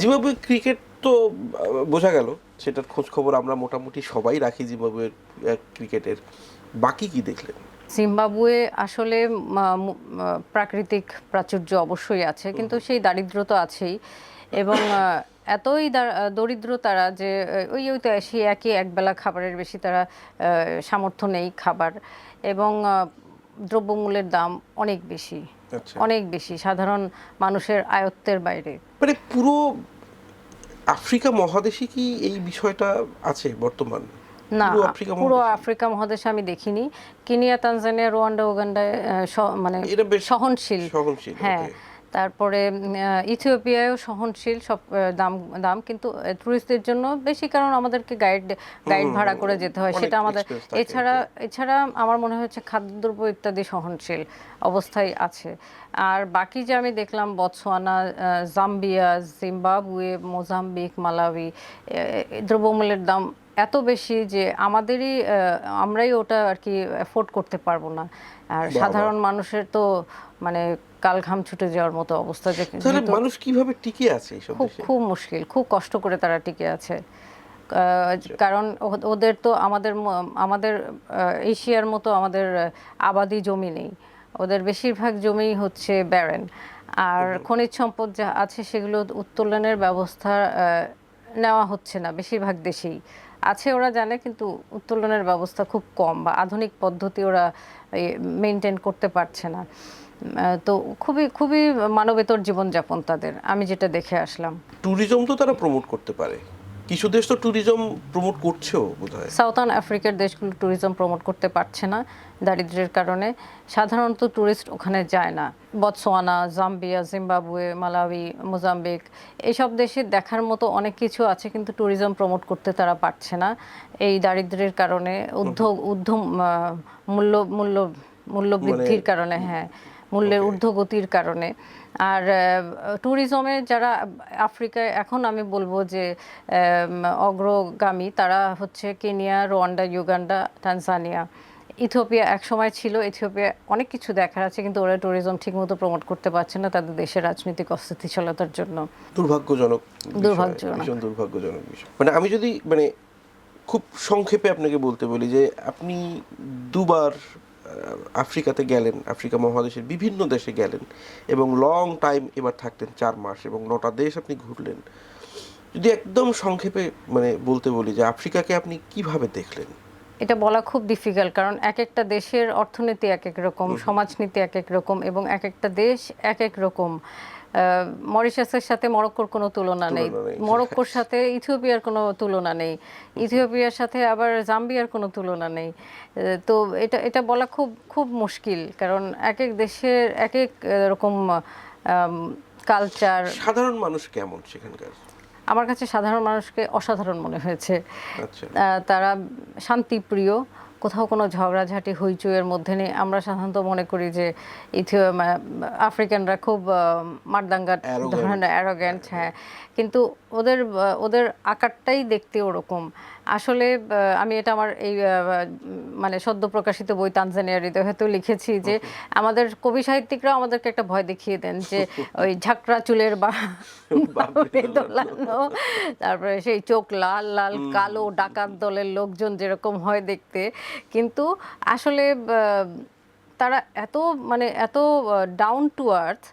Zimbabwe cricket তো বোঝা গেল, সেটার খোঁজ খবর আমরা মোটামুটি সবাই রাখি জিম্বাবুয়ের ক্রিকেটের। বাকি কি দেখলেন? জিম্বাবুয়ে আসলে প্রাকৃতিক প্রাচুর্য অবশ্যই আছে, কিন্তু সেই দারিদ্র তো আছেই। এবং এতই দরিদ্র তারা যে ওই তো সেই একই একবেলা খাবারের বেশি তারা সামর্থ্য নেই খাবার। এবং দ্রব্যমূল্যের দাম অনেক বেশি, আচ্ছা, অনেক বেশি, সাধারণ মানুষের আয়ত্তের বাইরে। মানে পুরো আফ্রিকা মহাদেশে কি এই বিষয়টা আছে বর্তমান? না, পুরো আফ্রিকা পুরো মহাদেশে আফ্রিকা মহাদেশে আমি দেখিনি। কেনিয়া, তানজানিয়া, রুয়ান্ডা, উগান্ডায় মানে এটা বেশ সহনশীল। সহনশীল, হ্যাঁ, ওকে। তারপরে ইথিওপিয়ায়ও সহনশীল সব দাম দাম, কিন্তু ট্যুরিস্টদের জন্য বেশি, কারণ আমাদেরকে গাইড গাইড ভাড়া করে যেতে হয়, অনেক সেটা আমাদের। এক্সপেন্স থাকে, এছাড়া ওকে। এছাড়া আমার মনে হচ্ছে খাদ্যদ্রব্য ইত্যাদি সহনশীল অবস্থায় আছে। আর বাকি যে আমি দেখলাম Botswana, Zambia, Zimbabwe, Mozambique, Malawi, দ্রব্যমূল্যের দাম এত বেশি যে আমাদেরই আমরাই ওটা আর কি অ্যাফোর্ড করতে পারবো না। আর বাবা, সাধারণ মানুষের তো মানে কাল ঘাম ছুটে যাওয়ার মতো অবস্থা, যে তাহলে যেহেতু মানুষ কিভাবে টিকে আছে এইসব খুব দেশে? খুব মুশকিল, খুব কষ্ট করে তারা টিকে আছে। আচ্ছা। কারণ ওদের তো আমাদের আমাদের এশিয়ার মতো আমাদের আবাদি জমি নেই। ওদের বেশিরভাগ জমি হচ্ছে ব্যারেন। আর খনিজ সম্পদ যা আছে সেগুলো উত্তোলনের ব্যবস্থা নেওয়া হচ্ছে না বেশিরভাগ দেশেই। আছে ওরা জানে, কিন্তু উত্তোলনের ব্যবস্থা খুব কম, বা আধুনিক পদ্ধতি ওরা মেনটেন করতে পারছে না। তো খুবই খুবই মানবেতর জীবনযাপন তাদের, আমি যেটা দেখে আসলাম। ট্যুরিজম তো তারা প্রমোট করতে পারে, কিছু দেশ তো ট্যুরিজম প্রমোট করছেও বোধহয়। সাউথার্ন আফ্রিকার দেশগুলো ট্যুরিজম প্রমোট করতে পারছে না দারিদ্র্যের কারণে। সাধারণত ট্যুরিস্ট ওখানে যায় না। Botswana, Zambia, Zimbabwe, Malawi, Mozambique, এইসব দেশে দেখার মতো অনেক কিছু আছে, কিন্তু ট্যুরিজম প্রমোট করতে তারা পারছে না এই দারিদ্র্যের কারণে, মূল্য মূল্য মূল্য মানে বৃদ্ধির কারণে। হ্যাঁ, মূল্যের ওকে, ঊর্ধ্বগতির কারণে। আর ট্যুরিজমে যারা আফ্রিকায় এখন আমি বলবো যে অগ্রগামী, তারা হচ্ছে Kenya, Rwanda, Uganda, Tanzania. Ethiopia এক সময় ছিল, ইথিওপিয়া অনেক কিছু দেখার আছে, কিন্তু ওরা ট্যুরিজম ঠিকমতো প্রমোট করতে পারছে না তাদের দেশের রাজনৈতিক অস্থিতিশীলতার জন্য। দুর্ভাগ্যজনক বিষয়, দুর্ভাগ্যজনক। ভীষণ দুর্ভাগ্যজনক বিষয়। মানে আমি যদি মানে খুব সংক্ষেপে আপনাকে বলতে বলি যে আপনি দুবার আফ্রিকাতে গেলেন, আফ্রিকা মহাদেশের বিভিন্ন দেশে গেলেন, এবং লং টাইম এবার থাকলেন 4 মাস, এবং 9টা দেশ আপনি ঘুরলেন। যদি একদম সংক্ষেপে মানে বলতে বলি যে আফ্রিকাকে আপনি কিভাবে দেখলেন? এটা বলা খুব ডিফিকাল্ট, কারণ এক একটা দেশের অর্থনীতি এক এক রকম, সমাজনীতি এক এক রকম, এবং এক একটা দেশ এক এক রকম। মরিশাসের সাথে মরক্কোর কোনো তুলনা নেই, তুলনা নেই। মরক্কোর সাথে ইথিওপিয়ার কোনো তুলনা নেই, ইথিওপিয়ার সাথে আবার জাম্বিয়ার কোনো তুলনা নেই। তো এটা এটা বলা খুব খুব মুশকিল, কারণ এক এক দেশের এক এক রকম কালচার। সাধারণ মানুষ কেমন সেখানকার? আমার কাছে সাধারণ মানুষকে অসাধারণ মনে হয়েছে। আচ্ছা। তারা শান্তিপ্রিয়, কোথাও কোনো ঝগড়াঝাটি হইচইয়ের মধ্যে নেই। আমরা সাধারণত মনে করি যে আফ্রিকানরা খুব মারদাঙ্গা অ্যারোগ্যান্ট। ধরনের, অ্যারোগ্যান্ট। হ্যাঁ, কিন্তু ওদের ওদের আকারটাই দেখতে ওরকম। আসলে আমি এটা আমার এই মানে সদ্য প্রকাশিত বই তানজানিয়ার হৃদয় হয়তো লিখেছি যে আমাদের কবি সাহিত্যিকরা আমাদেরকে একটা ভয় দেখিয়ে দেন যে ওই ঝাঁকড়া চুলের বা বাবরি বাবরি দোলানো। দোলানো, তারপরে সেই চোখ লাল লাল কালো ডাকাত দলের লোকজন যেরকম হয় দেখতে, কিন্তু আসলে তারা এত মানে এত ডাউন টু আর্থ।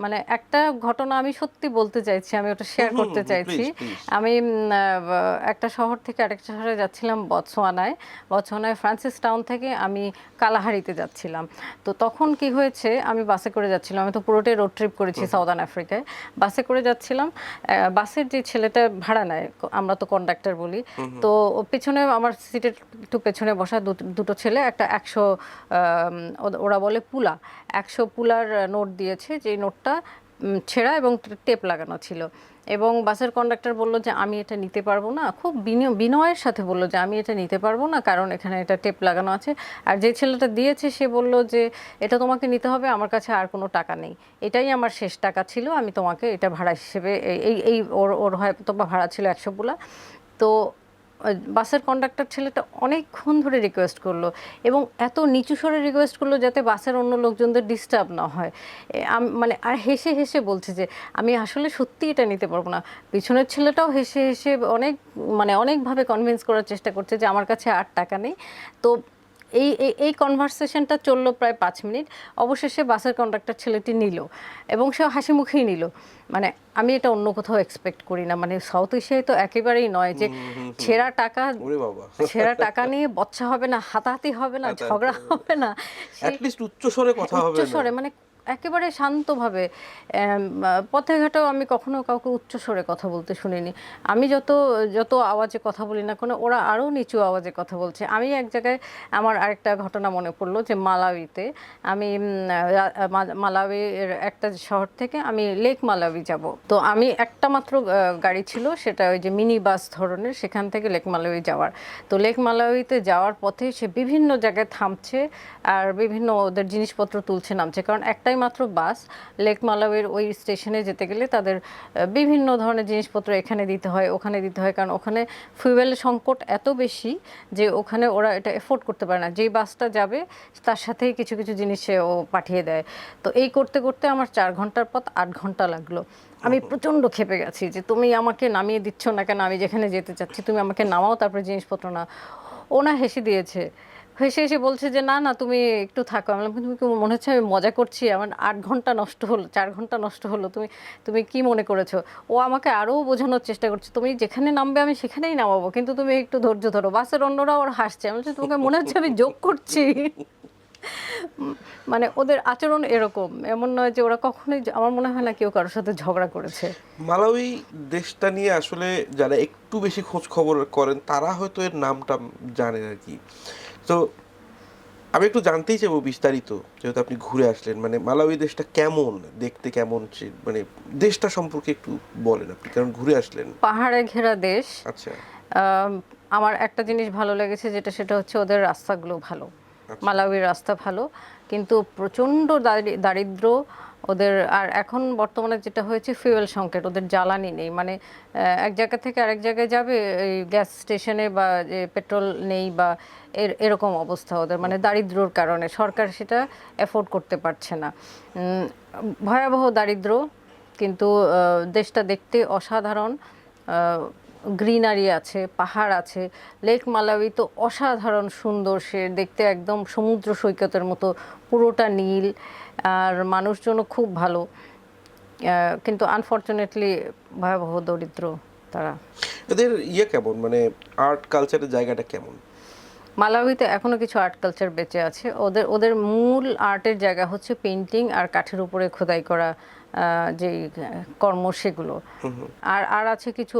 মানে একটা ঘটনা আমি সত্যি বলতে চাইছি, আমি ওটা শেয়ার করতে চাইছি। Please please. আমি একটা শহর থেকে আরেকটা শহরে যাচ্ছিলাম, বতসোয়ানায়। বতসোয়ানায় ফ্রান্সিস টাউন থেকে আমি কালাহারিতে যাচ্ছিলাম। তো তখন কি হয়েছে, আমি বাসে করে যাচ্ছিলাম, আমি তো পুরোটাই রোড ট্রিপ করেছি সাউদার্ন আফ্রিকায়। বাসে করে যাচ্ছিলাম, বাসের যে ছেলেটা ভাড়া নেয়, আমরা তো কন্ডাক্টর বলি, তো পেছনে আমার সিটের একটু পেছনে বসা দুটো ছেলে একটা 100, ওরা বলে পুলা, 100 পুলার নোট দিয়েছে, যে নোটটা ছেঁড়া এবং টেপ লাগানো ছিল। এবং বাসের কন্ডাক্টর বলল যে আমি এটা নিতে পারবো না, খুব বিনয়ের সাথে বলল যে আমি এটা নিতে পারবো না, কারণ এখানে এটা টেপ লাগানো আছে। আর যে ছেলেটা দিয়েছে সে বলল যে এটা তোমাকে নিতে হবে, আমার কাছে আর কোনো টাকা নেই, এটাই আমার শেষ টাকা ছিল, আমি তোমাকে এটা ভাড়া হিসেবে এই এই ওর ওর হয়তো বা ভাড়া ছিল 100 পুলা। তো বাসের কন্ডাক্টর ছেলেটা অনেকক্ষণ ধরে রিকোয়েস্ট করলো এবং এত নিচু স্বরে রিকোয়েস্ট করলো যাতে বাসের অন্য লোকজনদের ডিস্টার্ব না হয়। মানে আর হেসে হেসে বলছে যে আমি আসলে সত্যি এটা নিতে পারবো না। পিছনের ছেলেটাও হেসে হেসে অনেক মানে অনেকভাবে কনভিন্স করার চেষ্টা করছে যে আমার কাছে আর টাকা নেই। তো এই কনভারসেশনটা চললো প্রায় 5 মিনিট। অবশেষে বাসের কন্ডাক্টর ছেলেটি নিল এবং সে হাসি মুখেই নিল। মানে আমি এটা অন্য কোথাও এক্সপেক্ট করি না, মানে সাউথ এশিয়ায় তো একেবারেই নয় যে ছেঁড়া টাকা, ওরে বাবা, ছেঁড়া টাকা নিয়ে বচ্চা হবে না, হাতাহাতি হবে না, হাতাহাতি ঝগড়া হবে না। হবে না, সেই অ্যাটলিস্ট উচ্চ স্বরে কথা হবে না। উচ্চস্বরে মানে একেবারে শান্তভাবে। পথে ঘাটেও আমি কখনো কাউকে উচ্চস্বরে কথা বলতে শুনিনি। আমি যত যত আওয়াজে কথা বলি না কেন, ওরা আরও নিচু আওয়াজে কথা বলছে। আমি এক জায়গায় আমার আরেকটা ঘটনা মনে পড়লো যে মালাউইতে আমি মালাউইর একটা শহর থেকে আমি লেক মালাউই যাব। তো আমি একটা মাত্র গাড়ি ছিল, সেটা ওই যে মিনি বাস ধরনের, সেখান থেকে লেক মালাউই যাওয়ার। তো লেক মালাউইতে যাওয়ার পথে সে বিভিন্ন জায়গায় থামছে আর বিভিন্ন ওদের জিনিসপত্র তুলছে নামছে, কারণ একটাই মাত্র বাস। লেক মালাউইর ওই স্টেশনে যেতে গেলে তাদের বিভিন্ন ধরনের জিনিসপত্র এখানে দিতে হয় ওখানে দিতে হয়, কারণ ওখানে ফুয়েল সংকট এত বেশি যে ওখানে ওরা এটা এফোর্ড করতে পারে না। যেই বাসটা যাবে তার সাথেই কিছু কিছু জিনিস ও পাঠিয়ে দেয়। তো এই করতে করতে আমার 4 ঘন্টার পথ 8 ঘন্টা লাগলো। আমি প্রচণ্ড ক্ষেপে গেছি যে তুমি আমাকে নামিয়ে দিচ্ছ না কেন, আমি যেখানে যেতে চাচ্ছি তুমি আমাকে নামাও, তারপরে জিনিসপত্র না। ও না হেসে দিয়েছে, হেসে এসে বলছে যে না না তুমি একটু থাকো। আমি বললাম তুমি কি মনে হচ্ছে আমি মজা করছি? আমার 8 ঘন্টা নষ্ট হলো, 4 ঘন্টা নষ্ট হলো, তুমি তুমি কি মনে করেছো? ও আমাকে আরও বোঝানোর চেষ্টা করছে তুমি যেখানে নামবে আমি সেখানেই নামাবো, কিন্তু তুমি একটু ধৈর্য ধরো। বাসের অন্যরা ওর হাসছে। আমি বলছি তোমাকে মনে হচ্ছে আমি জোক করছি? মানে ওদের আচরণ এরকম, এমন নয় যে ওরা কখনোই, আমার মনে হয় না কেউ কারোর সাথে ঝগড়া করেছে। মালাউই দেশটা নিয়ে আসলে যারা একটু বেশি খোঁজ খবর করেন তারা হয়তো এর নামটা জানেন আর কি। তো আমি একটু জানতেই চাইবো বিস্তারিত, যেহেতু আপনি ঘুরে আসলেন, মানে মালাউই দেশটা কেমন দেখতে, কেমন মানে দেশটা সম্পর্কে একটু বলেন আপনি, কারণ ঘুরে আসলেন। পাহাড়ে ঘেরা দেশ। আচ্ছা আমার একটা জিনিস ভালো লেগেছে যেটা, সেটা হচ্ছে ওদের রাস্তাগুলো ভালো। আচ্ছা। মালাউইর রাস্তা ভালো, কিন্তু প্রচণ্ড দারিদ্র ওদের। আর এখন বর্তমানে যেটা হয়েছে ফুয়েল সংকট, ওদের জ্বালানি নেই। মানে এক জায়গা থেকে আরেক জায়গায় যাবে এই গ্যাস স্টেশনে বা পেট্রোল নেই বা এরকম অবস্থা ওদের, মানে দারিদ্র্যর কারণে সরকার সেটা এফোর্ড করতে পারছে না। ভয়াবহ দারিদ্র, কিন্তু দেশটা দেখতে অসাধারণ। গ্রিনারি আছে, পাহাড় আছে। লেক মালাউই তো অসাধারণ সুন্দর, সে দেখতে একদম সমুদ্র সৈকতের মতো, পুরোটা নীল। আর মানুষজনও খুব ভালো, কিন্তু আনফর্চুনেটলি ভয়াবহ দরিদ্র তারা। এদের ইয়ে কেমন, মানে আর্ট কালচারের জায়গাটা কেমন? মালাউইতে এখনো কিছু আর্ট কালচার বেঁচে আছে। ওদের ওদের মূল আর্টের জায়গা হচ্ছে পেইন্টিং আর কাঠের উপরে খোদাই করা যে কর্ম, সেগুলো। আর আর আছে কিছু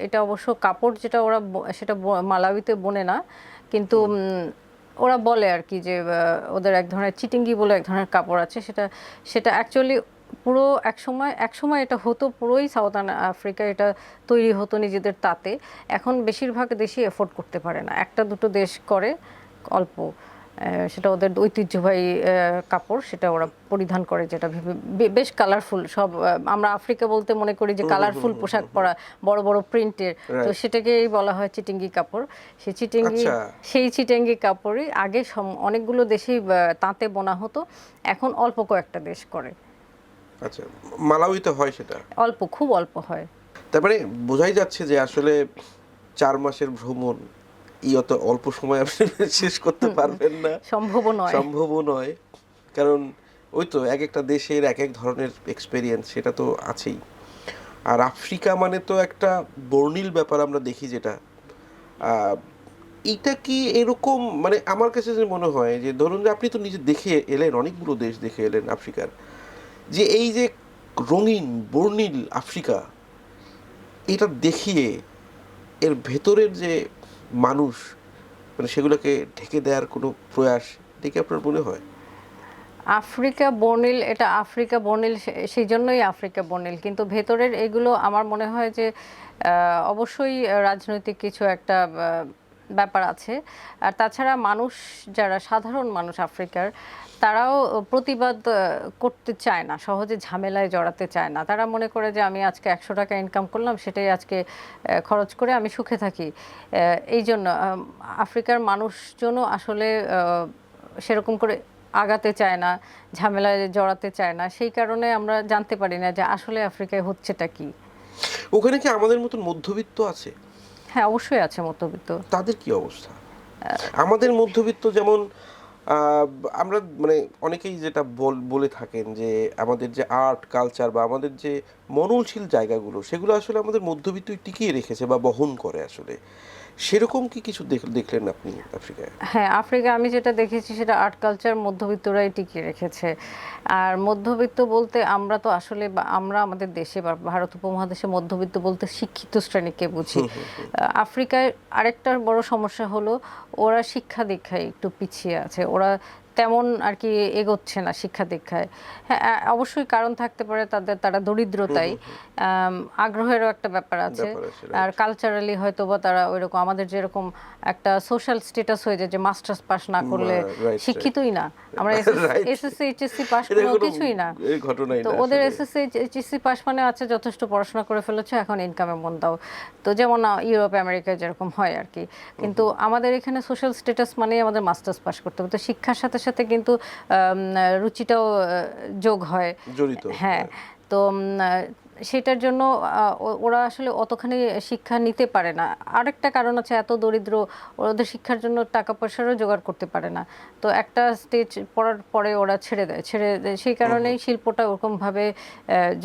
এটা অবশ্য কাপড় যেটা ওরা সেটা মালাউইতে বনে না, কিন্তু ওরা বলে আর কি যে ওদের এক ধরনের চিটিঙ্গি বলে এক ধরনের কাপড় আছে, সেটা সেটা অ্যাকচুয়ালি পুরো এক সময় এটা হতো, পুরোই সাউথার্ন আফ্রিকা এটা তৈরি হতো নিজেদের তাতে। এখন বেশিরভাগ দেশই এফোর্ড করতে পারে না, একটা দুটো দেশ করে অল্প। সেটা ওদের ঐতিহ্যবাহী কাপড়, সেটা ওরা পরিধান করে, যেটা বেশ কালারফুল। সব আমরা আফ্রিকা বলতে মনে করি যে কালারফুল পোশাক পরা, বড় বড় প্রিন্টের, তো সেটাকেই বলা হয় চিটিঙ্গি কাপড়। সেই চিটিঙ্গি কাপড়ই আগে অনেকগুলো দেশেই তাঁতে বোনা হতো, এখন অল্প কয়েকটা দেশ করে। আচ্ছা, মালাউইতে হয় সেটা? অল্প, খুব অল্প হয়। তারপরে বোঝাই যাচ্ছে যে আসলে 4 মাসের ভ্রমণ এই অত অল্প সময় আপনি শেষ করতে পারবেন না, সম্ভবও নয়। কারণ ওই তো এক একটা দেশের এক এক ধরনের এক্সপেরিয়েন্স, সেটা তো আছেই। আর আফ্রিকা মানে তো একটা বর্ণিল ব্যাপার আমরা দেখি, যেটা এইটা কি এরকম, মানে আমার কাছে যে মনে হয় যে ধরুন যে আপনি তো নিজে দেখে এলেন, অনেকগুলো দেশ দেখে এলেন আফ্রিকার, যে এই যে রঙিন বর্ণিল আফ্রিকা, এটা দেখিয়ে এর ভেতরের যে মানুষ, মানে সেগুলোকে ঢেকে দেওয়ার কোনো প্রয়াস দেখে আপনার মনে হয়? আফ্রিকা বর্ণিল, এটা আফ্রিকা বর্ণিল সেই জন্যই আফ্রিকা বর্ণিল, কিন্তু ভেতরের এগুলো আমার মনে হয় যে অবশ্যই রাজনৈতিক কিছু একটা ব্যাপার আছে। আর তাছাড়া মানুষ, যারা সাধারণ মানুষ আফ্রিকার, তারাও প্রতিবাদ করতে চায় না, সহজে ঝামেলায় জড়াতে চায় না। তারা মনে করে যে আমি আজকে 100 টাকা ইনকাম করলাম, সেটাই আজকে খরচ করে আমি সুখে থাকি। এই জন্য আফ্রিকার মানুষজনও আসলে সেরকম করে আগাতে চায় না, ঝামেলায় জড়াতে চায় না। সেই কারণে আমরা জানতে পারি না যে আসলে আফ্রিকায় হচ্ছেটা কি। ওখানে কি আমাদের মতন মধ্যবিত্ত আছে? হ্যাঁ, অবশ্যই আছে মধ্যবিত্ত। তাদের কি অবস্থা? আমাদের মধ্যবিত্ত যেমন আহ, আমরা মানে অনেকেই যেটা বলে থাকেন যে আমাদের যে আর্ট কালচার বা আমাদের যে মননশীল জায়গাগুলো, সেগুলো আসলে আমাদের মধ্যবিত্তই টিকিয়ে রেখেছে বা বহন করে আসলে। সেরকম কি কিছু দেখলেন আপনি আফ্রিকায়? হ্যাঁ, আফ্রিকা আমি যেটা দেখেছি সেটা আর্ট কালচার মধ্যবিত্তরাই টিকিয়ে রেখেছে। আর মধ্যবিত্ত বলতে আমরা তো আসলে আমরা আমাদের দেশে বা ভারত উপমহাদেশে মধ্যবিত্ত বলতে শিক্ষিত শ্রেণীকে বুঝি। আফ্রিকায় আরেকটা বড় সমস্যা হলো ওরা শিক্ষা দীক্ষায় একটু পিছিয়ে আছে। ওরা তেমন আর কি এগোচ্ছে না শিক্ষা দীক্ষায়। হ্যাঁ, অবশ্যই কারণ থাকতে পারে তাদের, তারা দরিদ্রতাই, আগ্রহেরও একটা ব্যাপার আছে। ব্যাপার আছে, আর রাইট। কালচারালি হয়তো বা তারা ওইরকম আমাদের যেরকম একটা সোশ্যাল স্ট্যাটাস হয়ে যায় যে মাস্টার্স পাস না করলে রাইট, রাইট, শিক্ষিতই না। আমরা রাইট। এসএসসি এইচএসসি পাস এটা কোনো কোনো কিছুই না। এই ঘটনাই তো না ওদের আসলে। এসএসসি এইচএসসি পাস মানে আছে যথেষ্ট পড়াশোনা করে ফেলেছে, এখন ইনকামে মন দাও। তো যেমন ইউরোপ আমেরিকায় যেরকম হয় আর কি। কিন্তু আমাদের এখানে সোশ্যাল স্ট্যাটাস মানেই আমাদের মাস্টার্স পাস করতে হবে। তো শিক্ষার সাথে সাথে কিন্তু রুচিটাও যোগ হয়। জড়িত, হ্যাঁ। হ্যাঁ। তো সেটার জন্য ওরা আসলে অতখানি শিক্ষা নিতে পারে না। আরেকটা কারণ আছে, এত দরিদ্র, ওদের শিক্ষার জন্য টাকা পয়সারও জোগাড় করতে পারে না। তো একটা স্টেজ পড়ার পরে ওরা ছেড়ে দেয়। সেই কারণেই শিল্পটা ওরকমভাবে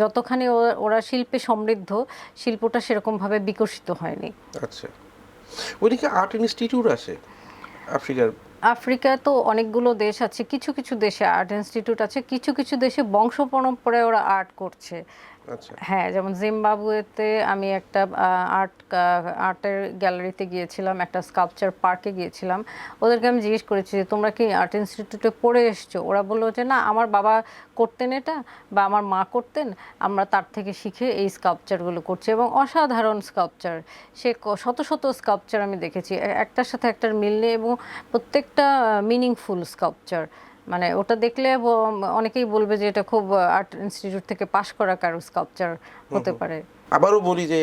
যতখানি ওরা শিল্পে সমৃদ্ধ, শিল্পটা সেরকমভাবে বিকশিত হয়নি। আচ্ছা, ওইদিকে আর্ট ইনস্টিটিউট আছে আফ্রিকার? আফ্রিকা তো অনেকগুলো দেশ আছে, কিছু কিছু দেশে আর্ট ইনস্টিটিউট আছে, কিছু কিছু দেশে বংশ পরম্পরায় ওরা আর্ট করছে। আচ্ছা। হ্যাঁ, যেমন জিম্বাবুয়েতে আমি একটা আর্টের গ্যালারিতে গিয়েছিলাম, একটা স্কাল্পচার পার্কে গিয়েছিলাম। ওদেরকে আমি জিজ্ঞেস করেছি যে তোমরা কি আর্ট ইনস্টিটিউটে পড়ে এসছো? ওরা বললো যে না, আমার বাবা করতেন এটা বা আমার মা করতেন, আমরা তার থেকে শিখে এই স্কাল্পচারগুলো করছি। এবং অসাধারণ স্কাল্পচার, সে শত শত স্কাল্পচার আমি দেখেছি, একটার সাথে একটার মিল নেই, এবং প্রত্যেকটা মিনিংফুল স্কাল্পচার। মানে ওটা দেখলে অনেকেই বলবে যে এটা খুব আর্ট ইনস্টিটিউট থেকে পাশ করা কারো স্কাল্পচার হতে পারে। আবারও বলি যে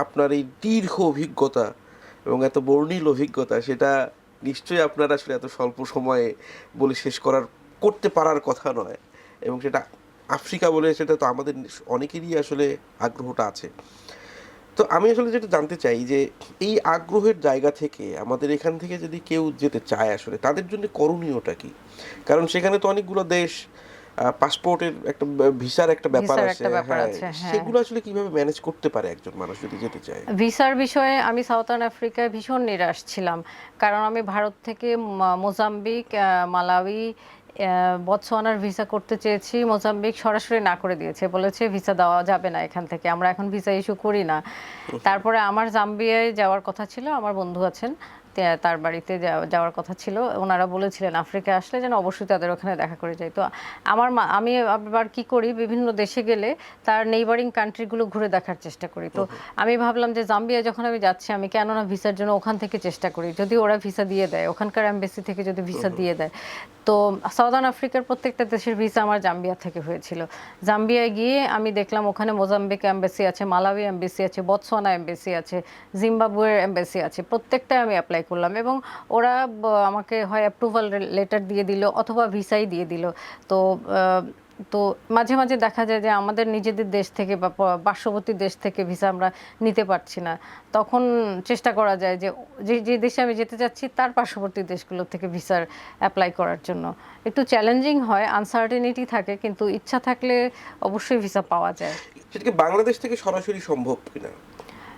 আপনার এই দীর্ঘ অভিজ্ঞতা এবং এত বর্ণিল অভিজ্ঞতা, সেটা নিশ্চয়ই আপনার আসলে এত স্বল্প সময়ে বলে শেষ করতে পারার কথা নয়। এবং সেটা আফ্রিকা বলে, সেটা তো আমাদের অনেকেরই আসলে আগ্রহটা আছে। তো আমি আসলে যেটা জানতে চাই যে এই আগ্রহের জায়গা থেকে আমাদের এখান থেকে যদি কেউ যেতে চায়, আসলে তাদের জন্য করণীয়টা কি? কারণ সেখানে তো অনেকগুলো দেশ, পাসপোর্টের একটা ভিসার একটা ব্যাপার ভিসার আছে, একটা ব্যাপার হ্যাঁ। আছে, হ্যাঁ। সেগুলো আসলে কিভাবে ম্যানেজ করতে পারে একজন মানুষ যদি যেতে চায়? ভিসার বিষয়ে আমি সাউথার্ন আফ্রিকায় ভীষণ নিরাশ ছিলাম। কারণ আমি ভারত থেকে মোজাম্বিক, মালাউই, বতসোয়ানার ভিসা করতে চেয়েছি। মোজাম্বিক সরাসরি না করে দিয়েছে, বলেছে ভিসা দেওয়া যাবে না এখান থেকে, আমরা এখন ভিসা ইস্যু করি না। তারপরে আমার জাম্বিয়ায় যাওয়ার কথা ছিল, আমার বন্ধু আছেন, তার বাড়িতে যাওয়ার কথা ছিল। ওনারা বলেছিলেন আফ্রিকা আসলে যেন অবশ্যই তাদের ওখানে দেখা করে যাই। তো আমি আবার কি করি, বিভিন্ন দেশে গেলে তার নেইবারিং কান্ট্রিগুলো ঘুরে দেখার চেষ্টা করি। তো আমি ভাবলাম যে জাম্বিয়া যখন আমি যাচ্ছি, আমি কেন না ভিসার জন্য ওখান থেকে চেষ্টা করি, যদি ওরা ভিসা দিয়ে দেয়, ওখানকার এমবেসি থেকে যদি ভিসা দিয়ে দেয়। তো সাউদার্ন আফ্রিকার প্রত্যেকটা দেশের ভিসা আমার জাম্বিয়া থেকে হয়েছিল। জাম্বিয়ায় গিয়ে আমি দেখলাম ওখানে মোজাম্বিক এমবেসি আছে, মালাউই এমবেসি আছে, বতসোয়ানা এমবেসি আছে, জিম্বাবুয়ের এমবেসি আছে, প্রত্যেকটাই আমি অ্যাপ্লাই করলাম। এবং ওরা আমাকে হয় অ্যাপ্রুভাল লেটার দিয়ে দিল অথবা ভিসাই দিয়ে দিল। তো তো মাঝে মাঝে দেখা যায় যে আমাদের নিজেদের দেশ থেকে বা পার্শ্ববর্তী দেশ থেকে ভিসা আমরা নিতে পারছি না। তখন চেষ্টা করা যায় যে যে দেশে আমি যেতে চাচ্ছি তার পার্শ্ববর্তী দেশগুলো থেকে ভিসার অ্যাপ্লাই করার জন্য। একটু চ্যালেঞ্জিং হয়, আনসার্টেনিটি থাকে, কিন্তু ইচ্ছা থাকলে অবশ্যই ভিসা পাওয়া যায়। সেটাকে বাংলাদেশ থেকে সরাসরি সম্ভব কিনা,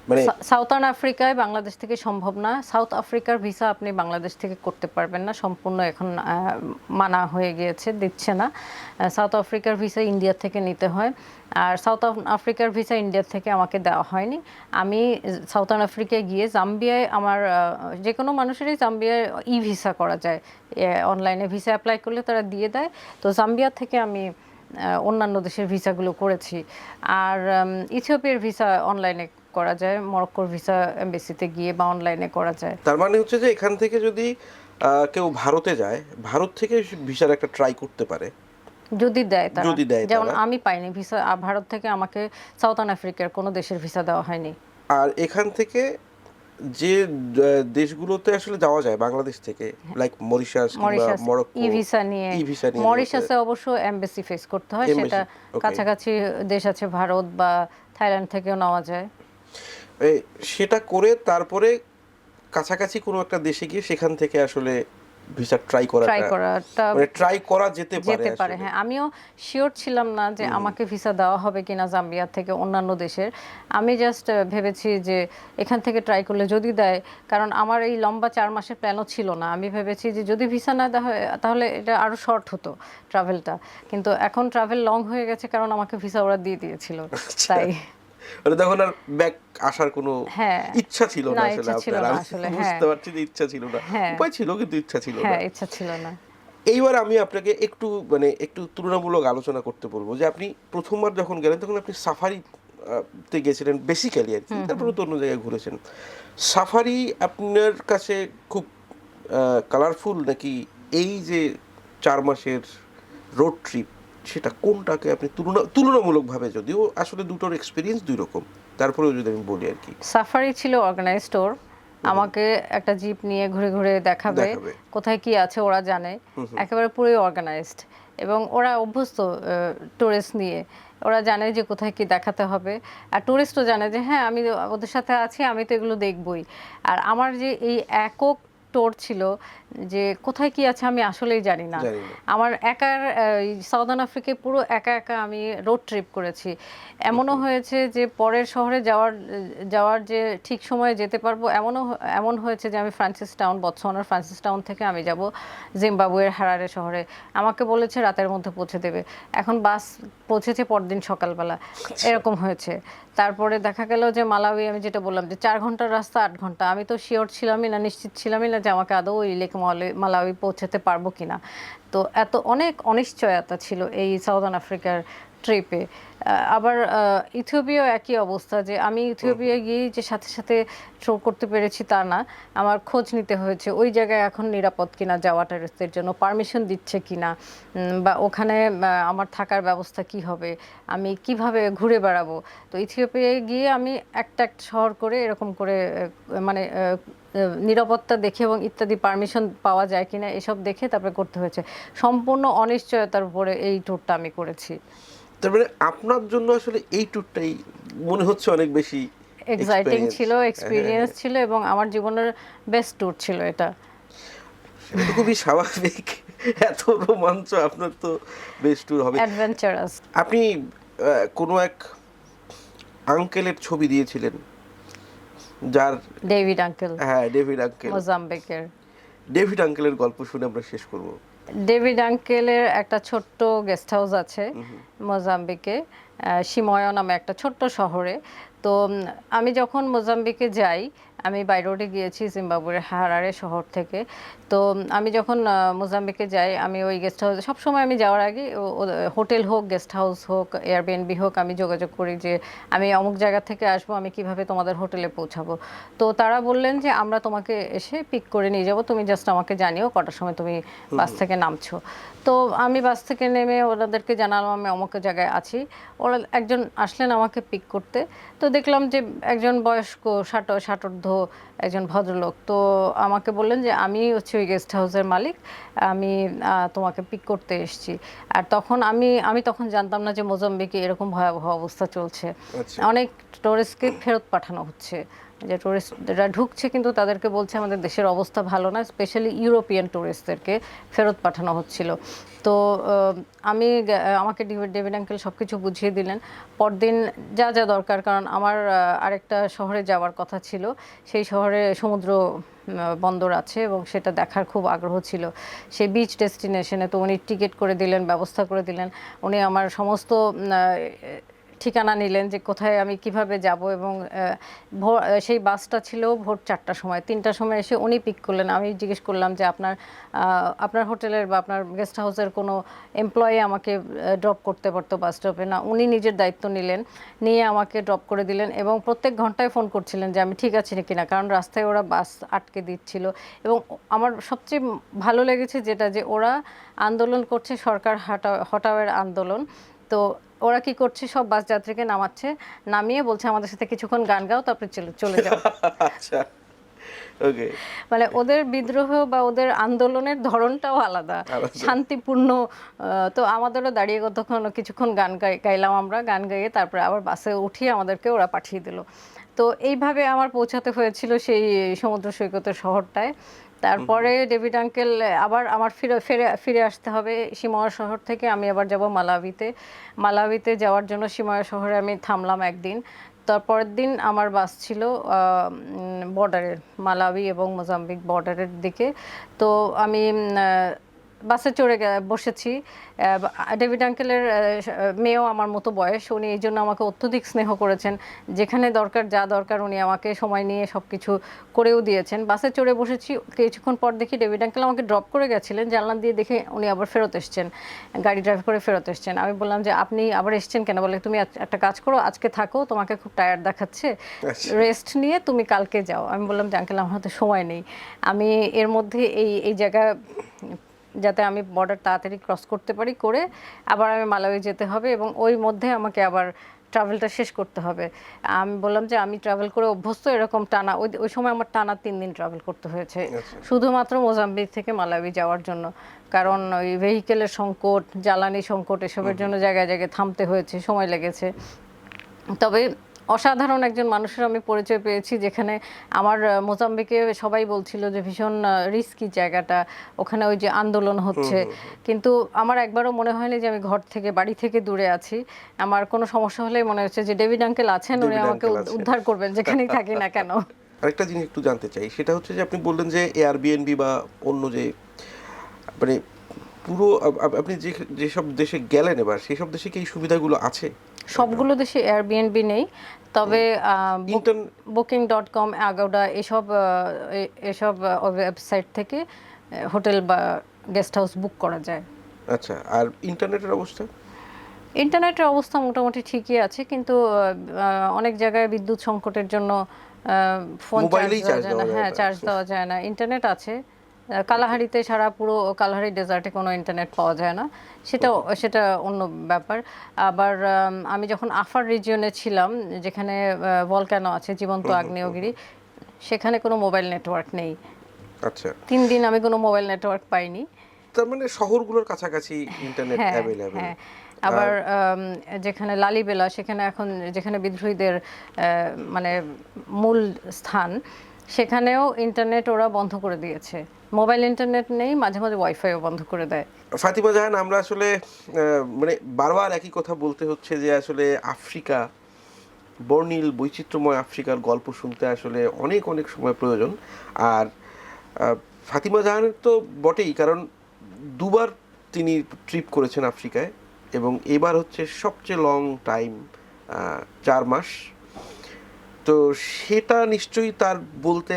মানে? সাউথার্ন আফ্রিকায় বাংলাদেশ থেকে সম্ভব না। সাউথ আফ্রিকার ভিসা আপনি বাংলাদেশ থেকে করতে পারবেন না, সম্পূর্ণ এখন মানা হয়ে গিয়েছে, দিচ্ছে না। সাউথ আফ্রিকার ভিসা ইন্ডিয়া থেকে নিতে হয়। আর সাউথ আফ্রিকার ভিসা ইন্ডিয়া থেকে আমাকে দেওয়া হয়নি। আমি সাউথার্ন আফ্রিকায় গিয়ে জাম্বিয়ায় আমার যে কোনো মানুষেরই জাম্বিয়ায় ই ভিসা করা যায়, অনলাইনে ভিসা অ্যাপ্লাই করলে তারা দিয়ে দেয়। তো জাম্বিয়া থেকে আমি অন্যান্য দেশের ভিসাগুলো করেছি। আর ইথিওপিয়ার ভিসা অনলাইনে করা যায়, মরক্কোর ভিসা এমবাসিতে গিয়ে বা অনলাইনে করা যায়। তার মানে হচ্ছে যে এখান থেকে যদি কেউ ভারতে যায়, ভারত থেকে ভিসার একটা ট্রাই করতে পারে, যদি দেয় তারা। যদি দেয় যেমন তারা। আমি পাইনি ভিসা, ভারত থেকে আমাকে সাউথার্ন আফ্রিকার কোনো দেশের ভিসা দেওয়া হয়নি। আর এখান থেকে যে দেশগুলোতে আসলে যাওয়া যায় বাংলাদেশ থেকে, লাইক মরিশাস কিংবা মরিশাস মরক্কো, ই ভিসা নিয়ে, ই ভিসা নিয়ে মরিশাসে অবশ্য এমবাসি ফেস করতে হয়, সেটা এমবাসি, ওকে, কাছাকাছি দেশ আছে ভারত বা থাইল্যান্ড থেকেও নেওয়া যায়। সেটা করে তারপরে কাছাকাছি কোনো একটা দেশে গিয়ে সেখান থেকে আসলে ভিসা ট্রাই ট্রাই করাটা, করাটা মানে ট্রাই করা যেতে পারে যেতে পারে। আসলে। হ্যাঁ, আমিও শিওর ছিলাম না যে আমাকে ভিসা দেওয়া হবে কিনা জাম্বিয়া থেকে অন্যান্য দেশের। আমি জাস্ট ভেবেছি যে এখান থেকে ট্রাই করলে যদি দেয়, কারণ আমার এই লম্বা 4 মাসের প্ল্যানও ছিল না। আমি ভেবেছি যে যদি ভিসা না দেওয়া হয় তাহলে এটা আরো শর্ট হতো ট্রাভেলটা, কিন্তু এখন ট্রাভেল লং হয়ে গেছে কারণ আমাকে ভিসা ওরা দিয়ে দিয়েছিল। আচ্ছা, তাই মানে তখন আর ব্যাক আসার কোনো হ্যাঁ, ইচ্ছা ছিল না না আসলে ইচ্ছা ছিল আপনার। না আমি আসলে। হ্যাঁ বুঝতে পারছি যে ইচ্ছা ছিল না, হ্যাঁ উপায় ছিল কিন্তু ইচ্ছা ছিল না। হ্যাঁ, ইচ্ছা ছিল না। এইবার আমি আপনাকে একটু মানে একটু তুলনামূলক আলোচনা করতে বলবো যে আপনি প্রথমবার যখন গেলেন তখন আপনি সাফারি তে গেছিলেন বেসিক্যালি আর কি, তারপরে তো অন্য জায়গায় ঘুরেছেন। সাফারি আপনার কাছে খুব কালারফুল, নাকি এই যে 4 মাসের রোড ট্রিপ, সেটা কোনটাকে আপনি তুলনামূলকভাবে, যদিও আসলে দুটোর এক্সপিরিয়েন্স দুই রকম, তারপরেও যদি আমি বলি আর কি। সাফারি ছিল অর্গানাইজ ট্যুর, আমাকে একটা জিপ নিয়ে ঘুরে ঘুরে দেখাবে, দেখাবে। কোথায় কি আছে ওরা জানে, একেবারে পুরোই অর্গানাইজড। এবং ওরা অভ্যস্ত টুরিস্ট নিয়ে, ওরা জানে যে কোথায় কি দেখাতে হবে, আর টুরিস্টও জানে যে হ্যাঁ আমি ওদের সাথে আছি, আমি তো এগুলো দেখবই। আর আমার যে এই একক টোর ছিল, যে কোথায় কি আছে আমি আসলেই জানি না। জানি না। আমার একার সাউদার্ন আফ্রিকায় পুরো একা একা আমি রোড ট্রিপ করেছি। এমনও হয়েছে যে পরের শহরে যাওয়ার যে ঠিক সময়ে যেতে পারবো, এমন হয়েছে যে আমি ফ্রান্সিস টাউন, বতসোয়ানার ফ্রান্সিস টাউন থেকে আমি যাব জিম্বাবুয়ের হারারে শহরে, আমাকে বলেছে রাতের মধ্যে পৌঁছে দেবে, এখন বাস পৌঁছেছে পরদিন সকালবেলা, এরকম হয়েছে। তারপরে দেখা গেল যে মালাউই, আমি যেটা বললাম যে 4 ঘন্টার রাস্তা 8 ঘন্টা, আমি তো শিওর ছিলামই না, নিশ্চিত ছিলামই না যে আমাকে আদৌ ওই লেক মালাউই পৌঁছাতে পারবো কিনা। তো এত অনেক অনিশ্চয়তা ছিল এই সাউদার্ন আফ্রিকার ট্রিপে। আবার ইথিওপিয়াও একই অবস্থা, যে আমি ইথিওপিয়া গিয়ে যে সাথে সাথে শো করতে পেরেছি তা না, আমার খোঁজ নিতে হয়েছে ওই জায়গায় এখন নিরাপদ কিনা, যাওয়া ট্যুরিস্টদের জন্য পারমিশন দিচ্ছে কিনা, বা ওখানে আমার থাকার ব্যবস্থা কি হবে, আমি কিভাবে ঘুরে বেড়াবো। তো ইথিওপিয়ায় গিয়ে আমি একটা একটা শহর করে এরকম করে মানে নিরাপত্তা দেখে এবং ইত্যাদি পারমিশন পাওয়া যায় কিনা এসব দেখে তারপরে করতে হয়েছে। সম্পূর্ণ অনিশ্চয়তার উপরে এই ট্যুরটা আমি করেছি। তার মানে আপনার জন্য আসলে এই ট্যুরটাই মনে হচ্ছে অনেক বেশি এক্সাইটিং এক্সপেরিয়েন্স। ছিল, এক্সপিরিয়েন্স ছিল, এবং আমার জীবনের বেস্ট ট্যুর ছিল এটা। সেটা তো খুবই স্বাভাবিক, এত রোমাঞ্চ আপনার তো বেস্ট ট্যুর হবে। অ্যাডভেঞ্চারাস। আপনি কোনো এক আঙ্কেলের ছবি দিয়েছিলেন, যার, ডেভিড আঙ্কেল, হ্যাঁ ডেভিড আঙ্কেল, মোজাম্বিকের। ডেভিড আঙ্কেলের গল্প শুনে আমরা শেষ করব। ডেভিড আঙ্কেলের একটা ছোট্ট গেস্ট হাউস আছে মোজাম্বিকে, সিময় নামে একটা ছোট্ট শহরে। তো আমি যখন মোজাম্বিকে যাই, আমি বাই রোডে গিয়েছি জিম্বাবুয়ের হারারে শহর থেকে। তো আমি যখন মোজাম্বিকে যাই, আমি ওই গেস্ট হাউসে সবসময় আমি যাওয়ার আগে হোটেল হোক, গেস্ট হাউস হোক, এয়ারবিএনবি হোক, আমি যোগাযোগ করি যে আমি অমুক জায়গা থেকে আসবো, আমি কিভাবে তোমাদের হোটেলে পৌঁছাবো। তো তারা বললেন যে আমরা তোমাকে এসে পিক করে নিয়ে যাব, তুমি জাস্ট আমাকে জানিও কটার সময় তুমি বাস থেকে নামছো। তো আমি বাস থেকে নেমে ওনাদেরকে জানালাম আমি অমুক জায়গায় আছি। ওরা একজন আসলেন আমাকে পিক করতে। তো দেখলাম যে একজন বয়স্ক ষাটোর্ধ্ব একজন ভদ্রলোক, তো আমাকে বললেন যে আমি হচ্ছে ওই গেস্ট হাউসের মালিক, আমি তোমাকে পিক করতে এসেছি। আর তখন আমি তখন জানতাম না যে মোজাম্বিকে এরকম ভয়াবহ অবস্থা চলছে, আচ্ছা। অনেক টুরিস্টকে ফেরত পাঠানো হচ্ছে, যে টুরিস্টরা ঢুকছে কিন্তু তাদেরকে বলছে আমাদের দেশের অবস্থা ভালো না, স্পেশালি ইউরোপিয়ান টুরিস্টদেরকে ফেরত পাঠানো হচ্ছিল। তো আমাকে ডেভিড আঙ্কেল সব কিছু বুঝিয়ে দিলেন। পরদিন যা যা দরকার, কারণ আমার আরেকটা শহরে যাওয়ার কথা ছিল, সেই শহরে সমুদ্র বন্দর আছে এবং সেটা দেখার খুব আগ্রহ ছিল, সেই বিচ ডেস্টিনেশনে। তো উনি টিকিট করে দিলেন, ব্যবস্থা করে দিলেন, উনি আমার সমস্ত ঠিকানা নিলেন যে কোথায় আমি কিভাবে যাব, এবং সেই বাসটা ছিল ভোর 4টার সময়। 3টার সময় এসে উনি পিক করলেন। আমি জিজ্ঞেস করলাম যে আপনার হোটেলের বা আপনার গেস্ট হাউসের কোনো এমপ্লয়ি আমাকে ড্রপ করতে পারতো বাস স্টপে না। উনি নিজের দায়িত্ব নিলেন, নিয়ে আমাকে ড্রপ করে দিলেন এবং প্রত্যেক ঘন্টায় ফোন করছিলেন যে আমি ঠিক আছি নাকি না, কারণ রাস্তায় ওরা বাস আটকে দিচ্ছিল। এবং আমার সবচেয়ে ভালো লেগেছে যেটা, যে ওরা আন্দোলন করছে, সরকার হটাওয়ের আন্দোলন। তো ওরা কি করছে, সব বাস যাত্রীকে নামাচ্ছে, নামিয়ে বলছে আমাদের সাথে কিছুক্ষণ গান গাও, তারপরে চলে যাও। আচ্ছা, ওকে। মানে ওদের বিদ্রোহ বা ওদের আন্দোলনের ধরনটাও আলাদা, শান্তিপূর্ণ। তো আমাদেরও দাঁড়িয়ে কিছুক্ষণ গান গাইলাম আমরা, গান গাইয়ে তারপরে আবার বাসে উঠিয়ে আমাদেরকে ওরা পাঠিয়ে দিল। তো এইভাবে আমার পৌঁছাতে হয়েছিল সেই সমুদ্র সৈকতের শহরটায়। তারপরে ডেভিড আঙ্কেল আবার আমার ফিরে আসতে হবে সিমোয়া শহর থেকে। আমি আবার যাব মালাউইতে যাওয়ার জন্য সিমোয়া শহরে আমি থামলাম একদিন। তারপরের দিন আমার বাস ছিল বর্ডারের, মালাউই এবং মোজাম্বিক বর্ডারের দিকে। তো আমি বাসে চড়ে বসেছি। ডেভিড আঙ্কেলের মেয়েও আমার মতো বয়স, উনি এই জন্য আমাকে অত্যধিক স্নেহ করেছেন। যেখানে দরকার, যা দরকার, উনি আমাকে সময় নিয়ে সব কিছু করেও দিয়েছেন। বাসে চড়ে বসেছি, কিছুক্ষণ পর দেখি ডেভিড আঙ্কেল আমাকে ড্রপ করে গেছিলেন, জানলা দিয়ে দেখে উনি আবার ফেরত এসছেন, গাড়ি ড্রাইভ করে ফেরত এসছেন। আমি বললাম যে আপনি আবার এসছেন কেন? বলে তুমি একটা কাজ করো, আজকে থাকো, তোমাকে খুব টায়ার্ড দেখাচ্ছে, রেস্ট নিয়ে তুমি কালকে যাও। আমি বললাম যে আঙ্কেল আমার হাতে সময় নেই, আমি এর মধ্যে এই জায়গা, যাতে আমি বর্ডার তাড়াতাড়ি ক্রস করতে পারি, করে আবার আমি মালাউই যেতে হবে এবং ওই মধ্যে আমাকে আবার ট্রাভেলটা শেষ করতে হবে। আমি বললাম যে আমি ট্রাভেল করে অভ্যস্ত, এরকম টানা, ওই সময় আমার টানা 3 দিন ট্রাভেল করতে হয়েছে শুধুমাত্র মোজাম্বিক থেকে মালাউই যাওয়ার জন্য। কারণ ওই ভেহিকেলের সংকট, জ্বালানি সংকট, এসবের জন্য জায়গায় জায়গায় থামতে হয়েছে, সময় লেগেছে। তবে অসাধারণ একজন মানুষের আমি পরিচয় পেয়েছি, যেখানে আমার মোজাম্বিকে সবাই বলছিল যে ভীষণ রিস্কি জায়গাটা, ওখানে ওই যে আন্দোলন হচ্ছে, কিন্তু আমার একবারও মনে হয়নি যে আমি বাড়ি থেকে দূরে আছি। আমার কোনো সমস্যা হলেই মনে হচ্ছে যে ডেভিড আঙ্কেল আছেন, উনি আমাকে উদ্ধার করবেন যেখানেই থাকি না কেন। আরেকটা জিনিস একটু জানতে চাই, সেটা হচ্ছে যে আপনি বললেন যে এয়ারবিএনবি বা অন্য যে, মানে পুরো আপনি যেসব দেশে গেলেন এবার, সেই সব দেশে কি এই সুবিধাগুলো আছে? সবগুলো দেশে এয়ারবিএনবি নেই, তবে booking.com, আগোডা, এসব ওয়েবসাইট থেকে হোটেল বা গেস্ট হাউস বুক করা যায়। আচ্ছা, আর ইন্টারনেটের অবস্থা? ইন্টারনেটের অবস্থা মোটামুটি ঠিকই আছে, কিন্তু অনেক জায়গায় বিদ্যুৎ সংকটের জন্য ফোন চার্জ দেওয়া যায় না। হ্যাঁ, চার্জ দেওয়া যায় না। ইন্টারনেট আছে কালাহারিতে, পুরো কালাহারি ডেজার্টে কোনো ইন্টারনেট পাওয়া যায় না, সেটা অন্য ব্যাপার। আবার আমি যখন আফার রিজিয়নে ছিলাম, যেখানে ভলক্যানো আছে, জীবন্ত আগ্নেয়গিরি, সেখানে কোনো মোবাইল নেটওয়ার্ক নেই। আচ্ছা, 3 দিন আমি কোনো মোবাইল নেটওয়ার্ক পাইনি। তার মানে শহরগুলোর কাছাকাছি ইন্টারনেট অ্যাভেলেবল। হ্যাঁ, আবার যেখানে লালিবেলা, যেখানে বিদ্রোহীদের মানে মূল স্থান, সেখানেও ইন্টারনেট ওরা বন্ধ করে দিয়েছে। মোবাইল ইন্টারনেট নেই, মাঝে মাঝে ওয়াইফাইও বন্ধ করে দেয়। ফাতিমা জাহান, আমরা আসলে মানে বারবার একই কথা বলতে হচ্ছে যে আসলে আফ্রিকা, বর্ণিল বৈচিত্র্যময় আফ্রিকার গল্প শুনতে আসলে অনেক অনেক সময় প্রয়োজন। আর ফাতিমা জাহানের তো বটেই, কারণ 2বার তিনি ট্রিপ করেছেন আফ্রিকায়, এবং এবার হচ্ছে সবচেয়ে লং টাইম, 4 মাস। তো সেটা নিশ্চয়ই তার বলতে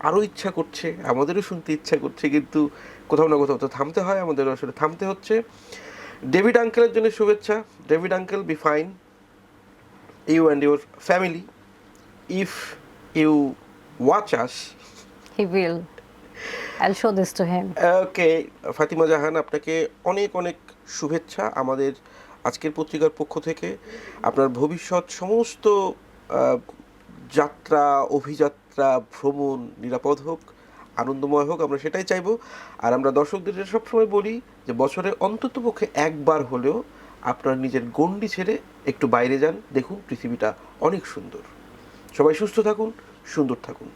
আরও ইচ্ছা করছে, আমাদেরও শুনতে ইচ্ছা করছে, কিন্তু কোথাও না কোথাও তো থামতে হয়, আমাদেরও আসলে থামতে হচ্ছে। ডেভিড আঙ্কেলের জন্য শুভেচ্ছা। David uncle, be fine, you and your family. If you watch us, He will. I'll show this to him. ওকে, ফাতিমা জাহান, আপনাকে অনেক অনেক শুভেচ্ছা আমাদের আজকের পত্রিকার পক্ষ থেকে। আপনার ভবিষ্যৎ সমস্ত যাত্রা, অভিযাত্রা, ভ্রমণ নিরাপদ হোক, আনন্দময় হোক, আমরা সেটাই চাইবো। আর আমরা দর্শকদের সবসময় বলি যে বছরে অন্ততপক্ষে একবার হলেও আপনার নিজের গণ্ডি ছেড়ে একটু বাইরে যান, দেখুন পৃথিবীটা অনেক সুন্দর। সবাই সুস্থ থাকুন, সুন্দর থাকুন।